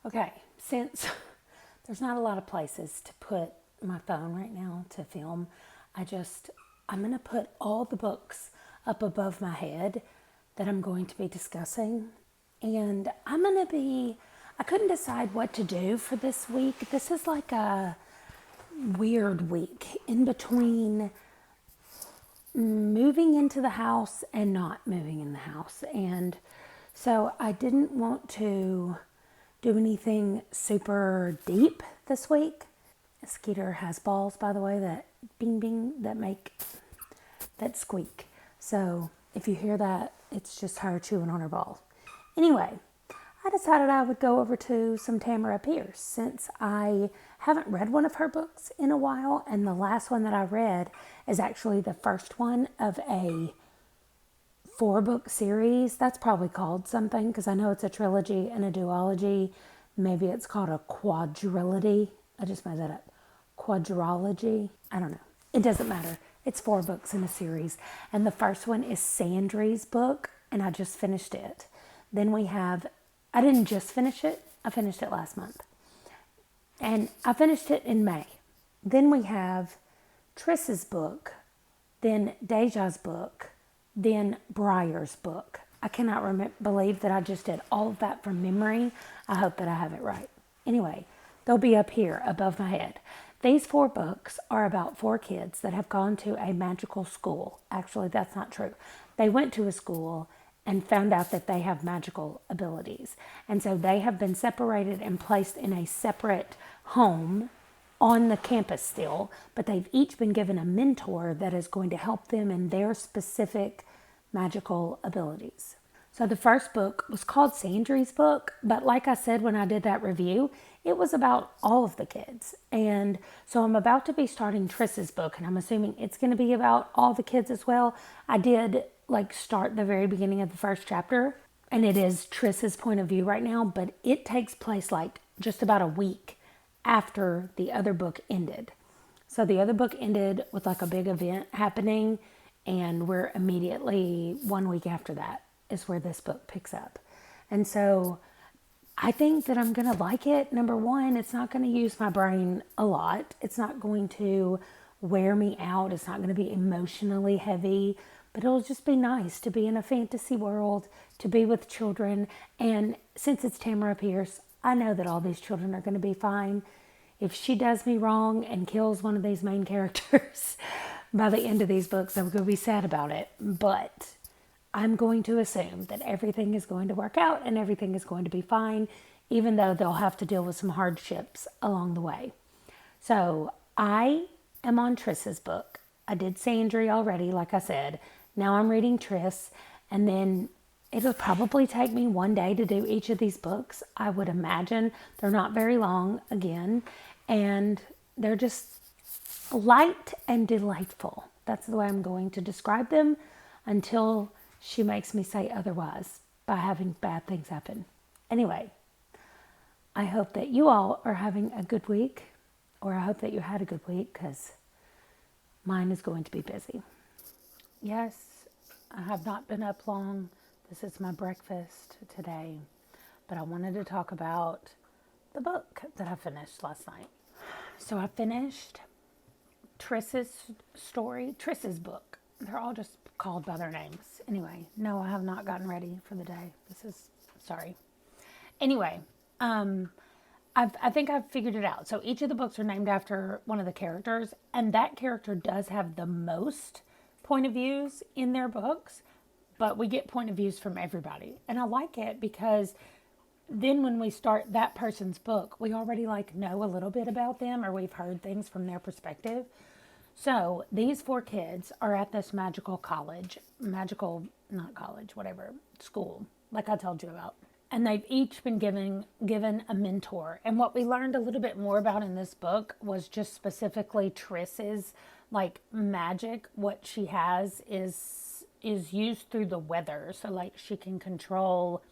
Okay, since there's not a lot of places to put my phone right now to film, I'm going to put all the books up above my head that I'm going to be discussing. And I couldn't decide what to do for this week. This is like a weird week in between moving into the house and not moving in the house. And so I didn't want to do anything super deep this week. Skeeter has balls, by the way, that bing bing that squeak. So if you hear that, it's just her chewing on her balls. Anyway, I decided I would go over to some Tamora Pierce since I haven't read one of her books in a while, and the last one that I read is actually the first one of a 4-book series. That's probably called something because I know it's a trilogy and a duology. Maybe it's called a quadrilogy. I just made that up. Quadrology. I don't know. It doesn't matter. It's 4 books in a series. And the first one is Sandry's book, and I just finished it. Then I didn't just finish it. I finished it last month. And I finished it in May. Then we have Triss's book, then Daja's book, then Briar's book. I cannot believe that I just did all of that from memory. I hope that I have it right. Anyway, they'll be up here above my head. These 4 books are about 4 kids that have gone to a magical school. Actually, that's not true. They went to a school and found out that they have magical abilities. And so they have been separated and placed in a separate home on the campus still, but they've each been given a mentor that is going to help them in their specific magical abilities. So the first book was called Sandry's book, but like I said when I did that review, it was about all of the kids. And so I'm about to be starting Triss's book, and I'm assuming it's going to be about all the kids as well. I did start the very beginning of the first chapter, and it is Triss's point of view right now, but it takes place just about a week after the other book ended. So the other book ended with a big event happening, and we're immediately 1 week after that is where this book picks up. And so I think that I'm going to like it. Number one, it's not going to use my brain a lot. It's not going to wear me out. It's not going to be emotionally heavy, but it'll just be nice to be in a fantasy world, to be with children. And since it's Tamora Pierce, I know that all these children are going to be fine. If she does me wrong and kills one of these main characters by the end of these books, I'm going to be sad about it. But I'm going to assume that everything is going to work out and everything is going to be fine, even though they'll have to deal with some hardships along the way. So I am on Triss's book. I did Sandry already, like I said. Now I'm reading Triss, and then it'll probably take me one day to do each of these books. I would imagine they're not very long again, and they're just light and delightful. That's the way I'm going to describe them until she makes me say otherwise by having bad things happen. Anyway, I hope that you all are having a good week, or I hope that you had a good week, because mine is going to be busy. Yes, I have not been up long. This is my breakfast today, but I wanted to talk about the book that I finished last night. So I finished Triss's book. They're all just called by their names. Anyway, no, I have not gotten ready for the day. Sorry. Anyway, I think I've figured it out. So each of the books are named after one of the characters, and that character does have the most point of views in their books, but we get point of views from everybody. And I like it because then when we start that person's book, we already know a little bit about them, or we've heard things from their perspective. So these 4 kids are at this school, like I told you about. And they've each been given a mentor. And what we learned a little bit more about in this book was just specifically Triss's magic. What she has is used through the weather. So she can control,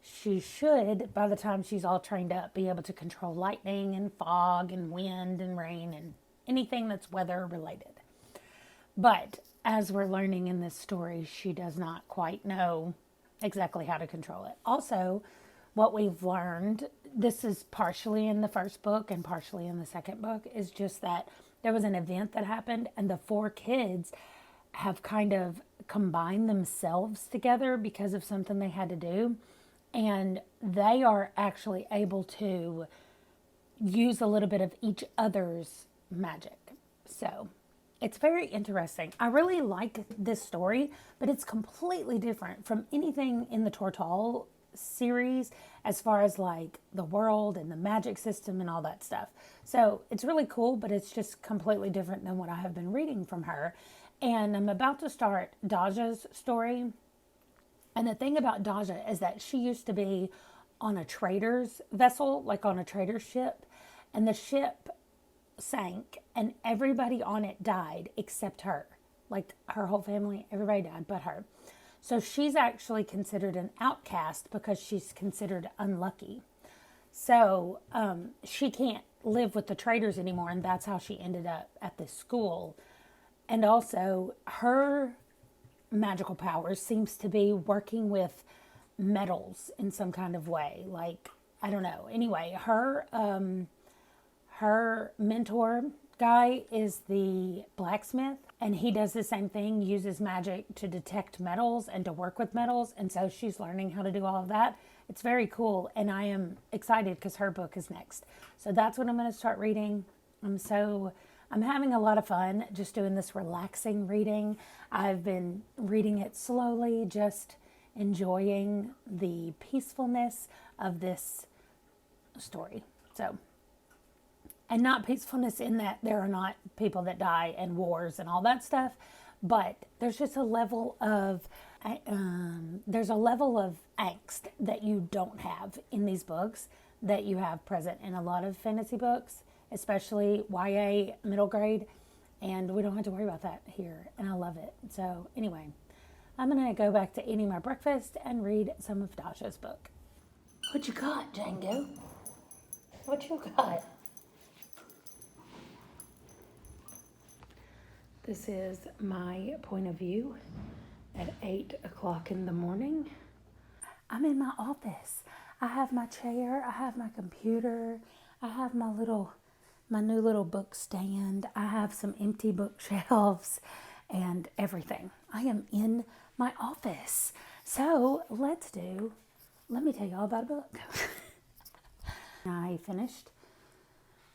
she should, by the time she's all trained up, be able to control lightning and fog and wind and rain and anything that's weather related. But as we're learning in this story, she does not quite know exactly how to control it. Also, what we've learned, this is partially in the first book and partially in the second book, is just that there was an event that happened and the four kids have kind of combined themselves together because of something they had to do. And they are actually able to use a little bit of each other's magic. So it's very interesting. I really like this story, but it's completely different from anything in the Tortall series as far as like the world and the magic system and all that stuff. So it's really cool, but it's just completely different than what I have been reading from her. And I'm about to start Daja's story. And the thing about Daja is that she used to be on a trader's vessel, like on a trader's ship, and the ship sank and everybody on it died except her. Like her whole family, everybody died but her. So she's actually considered an outcast because she's considered unlucky. So she can't live with the traders anymore, and that's how she ended up at this school. And also her magical powers seems to be working with metals in some kind of way. Like, I don't know. Anyway, her mentor guy is the blacksmith, and he does the same thing, uses magic to detect metals and to work with metals. And so she's learning how to do all of that. It's very cool. And I am excited because her book is next. So that's what I'm going to start reading. I'm having a lot of fun just doing this relaxing reading. I've been reading it slowly, just enjoying the peacefulness of this story. So, and not peacefulness in that there are not people that die and wars and all that stuff, but there's just a level of angst that you don't have in these books that you have present in a lot of fantasy books, especially YA middle grade, and we don't have to worry about that here, and I love it. So anyway, I'm gonna go back to eating my breakfast and read some of Daja's book. What you got, Django? What you got? This is my point of view at 8 o'clock in the morning. I'm in my office. I have my chair, I have my computer, I have my new little book stand, I have some empty bookshelves and everything. I am in my office. So let me tell you all about a book. I finished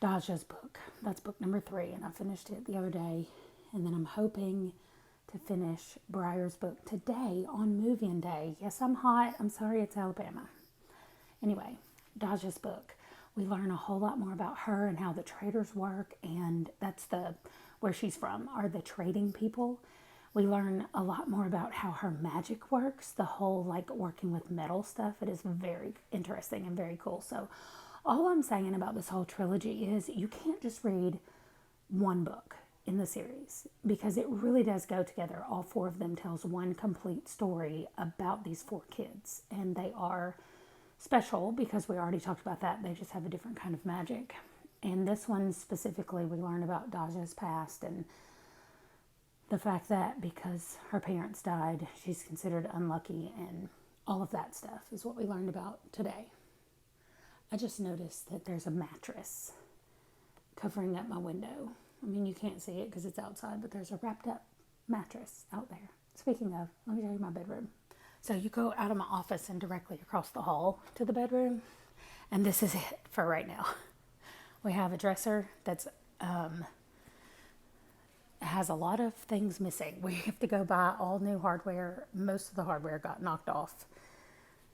Daja's book. That's book number 3, and I finished it the other day. And then I'm hoping to finish Briar's book today on move-in day. Yes, I'm hot. I'm sorry, it's Alabama. Anyway, Daja's book. We learn a whole lot more about her and how the traders work, and that's where she's from, are the trading people. We learn a lot more about how her magic works, the whole like working with metal stuff. It is very interesting and very cool. So all I'm saying about this whole trilogy is you can't just read one book in the series because it really does go together. All 4 of them tells one complete story about these 4 kids, and they are special because we already talked about that. They just have a different kind of magic. And this one specifically, we learn about Daja's past and the fact that because her parents died, she's considered unlucky, and all of that stuff is what we learned about today. I just noticed that there's a mattress covering up my window. I mean, you can't see it because it's outside, but there's a wrapped up mattress out there. Speaking of, let me show you my bedroom. So you go out of my office and directly across the hall to the bedroom, and this is it for right now. We have a dresser that's has a lot of things missing. We have to go buy all new hardware. Most of the hardware got knocked off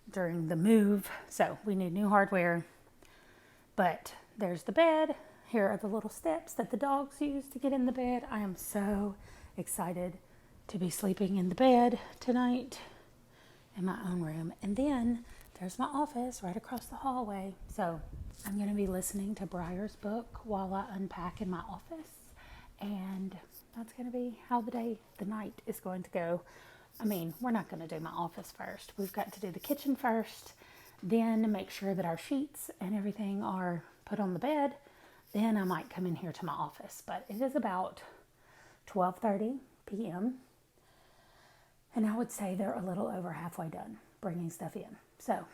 during the move, so we need new hardware. But there's the bed. Here are the little steps that the dogs use to get in the bed. I am so excited to be sleeping in the bed tonight in my own room. And then there's my office right across the hallway. So I'm going to be listening to Briar's book while I unpack in my office. And that's going to be how the night is going to go. I mean, we're not going to do my office first. We've got to do the kitchen first, then make sure that our sheets and everything are put on the bed. Then I might come in here to my office. But it is about 12:30 p.m. And I would say they're a little over halfway done bringing stuff in. So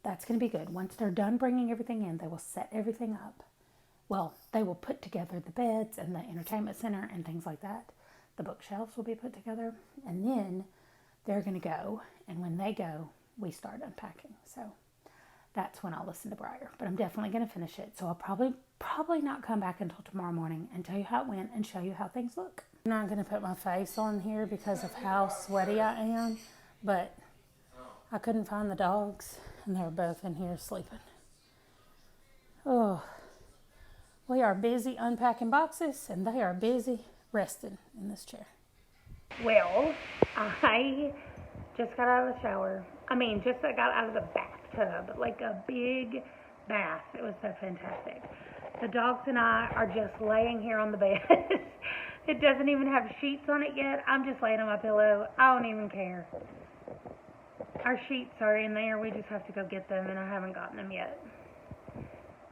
that's going to be good. Once they're done bringing everything in, they will set everything up. Well, they will put together the beds and the entertainment center and things like that. The bookshelves will be put together, and then they're going to go. And when they go, we start unpacking. So that's when I'll listen to Briar. But I'm definitely going to finish it. So I'll probably not come back until tomorrow morning and tell you how it went and show you how things look. I'm not going to put my face on here because of how sweaty I am, but I couldn't find the dogs, and they were both in here sleeping. Oh, we are busy unpacking boxes, and they are busy resting in this chair. Well, I just got out of the shower. Just got out of the bathtub, like a big bath. It was so fantastic. The dogs and I are just laying here on the bed. It doesn't even have sheets on it yet. I'm just laying on my pillow. I don't even care. Our sheets are in there. We just have to go get them, and I haven't gotten them yet.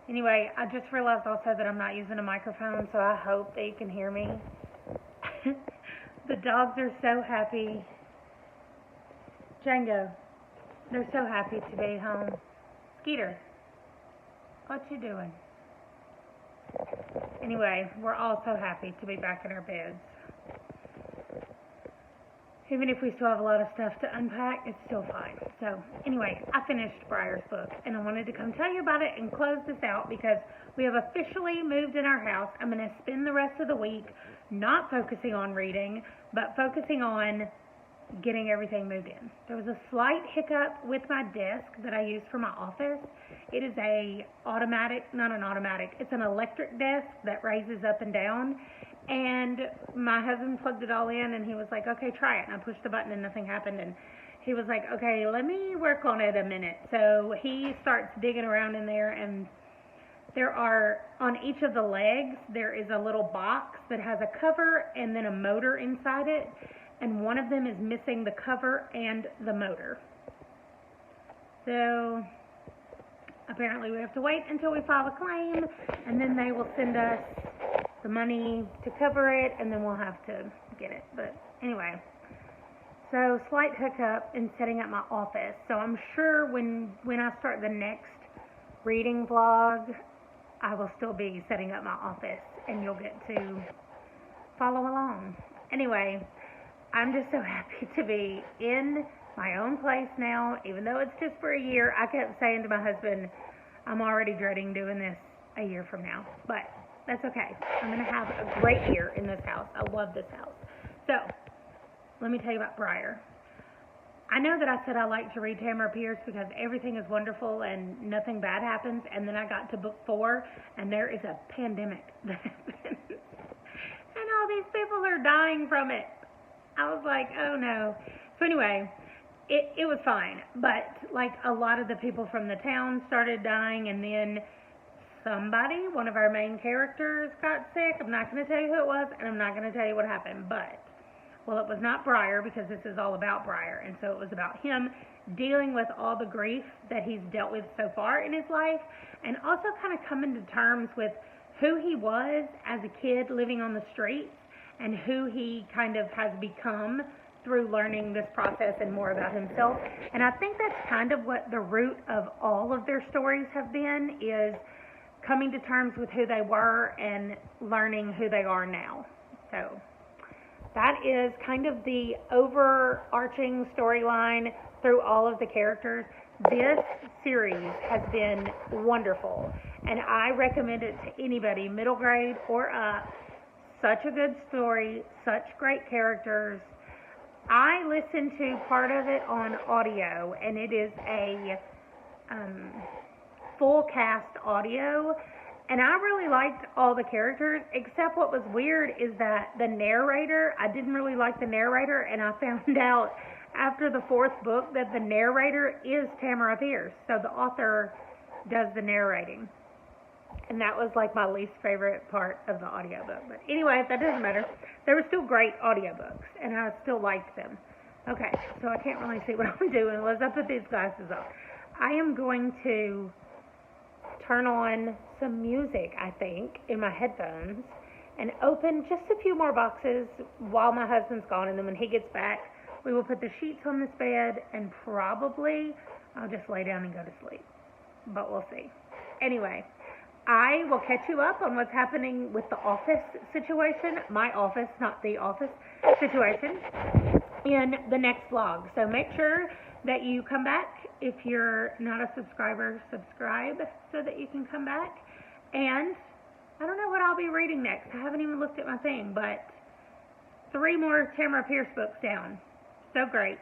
Anyway, I just realized also that I'm not using a microphone, so I hope that you can hear me. The dogs are so happy. Django, they're so happy to be home. Skeeter, what you doing? Anyway, we're all so happy to be back in our beds. Even if we still have a lot of stuff to unpack, it's still fine. So, anyway, I finished Briar's book, and I wanted to come tell you about it and close this out because we have officially moved in our house. I'm going to spend the rest of the week not focusing on reading, but focusing on getting everything moved in. There was a slight hiccup with my desk that I use for my office. It is it's an electric desk that raises up and down. And my husband plugged it all in, and he was like, okay, try it. And I pushed the button, and nothing happened. And he was like, okay, let me work on it a minute. So he starts digging around in there, and there are, on each of the legs, there is a little box that has a cover and then a motor inside it. And one of them is missing the cover and the motor. So apparently we have to wait until we file a claim, and then they will send us the money to cover it, and then we'll have to get it. But anyway, so slight hiccup in setting up my office. So I'm sure when I start the next reading vlog, I will still be setting up my office, and you'll get to follow along. Anyway, I'm just so happy to be in my own place now, even though it's just for a year. I kept saying to my husband, I'm already dreading doing this a year from now, but that's okay. I'm going to have a great year in this house. I love this house. So, let me tell you about Briar. I know that I said I like to read Tamora Pierce because everything is wonderful and nothing bad happens, and then I got to book 4, and there is a pandemic that happens. And all these people are dying from it. I was like, oh no. So anyway, it was fine. But like a lot of the people from the town started dying, and then somebody, one of our main characters, got sick. I'm not going to tell you who it was, and I'm not going to tell you what happened. But, well, it was not Briar, because this is all about Briar. And so it was about him dealing with all the grief that he's dealt with so far in his life, and also kind of coming to terms with who he was as a kid living on the streets, and who he kind of has become through learning this process and more about himself. And I think that's kind of what the root of all of their stories have been, is coming to terms with who they were and learning who they are now. So that is kind of the overarching storyline through all of the characters. This series has been wonderful, and I recommend it to anybody, middle grade or up. Such a good story, such great characters. I listened to part of it on audio, and it is a full cast audio, and I really liked all the characters, except what was weird is that the narrator, I didn't really like the narrator, and I found out after the 4th book that the narrator is Tamora Pierce, so the author does the narrating. And that was like my least favorite part of the audiobook. But anyway, that doesn't matter. They were still great audiobooks, and I still liked them. Okay, so I can't really see what I'm doing unless I put these glasses on. I am going to turn on some music, I think, in my headphones, and open just a few more boxes while my husband's gone. And then when he gets back, we will put the sheets on this bed, and probably I'll just lay down and go to sleep. But we'll see. Anyway, I will catch you up on what's happening with the office situation. My office, not the office situation. In the next vlog. So make sure that you come back. If you're not a subscriber, subscribe so that you can come back. And I don't know what I'll be reading next. I haven't even looked at my thing, but 3 more Tamora Pierce books down. So great.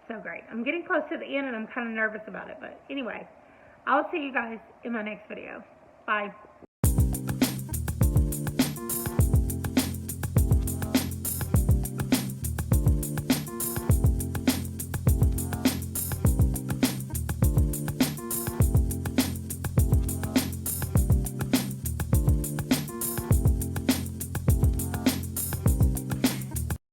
So great. I'm getting close to the end and I'm kind of nervous about it. But anyway, I'll see you guys in my next video. Bye.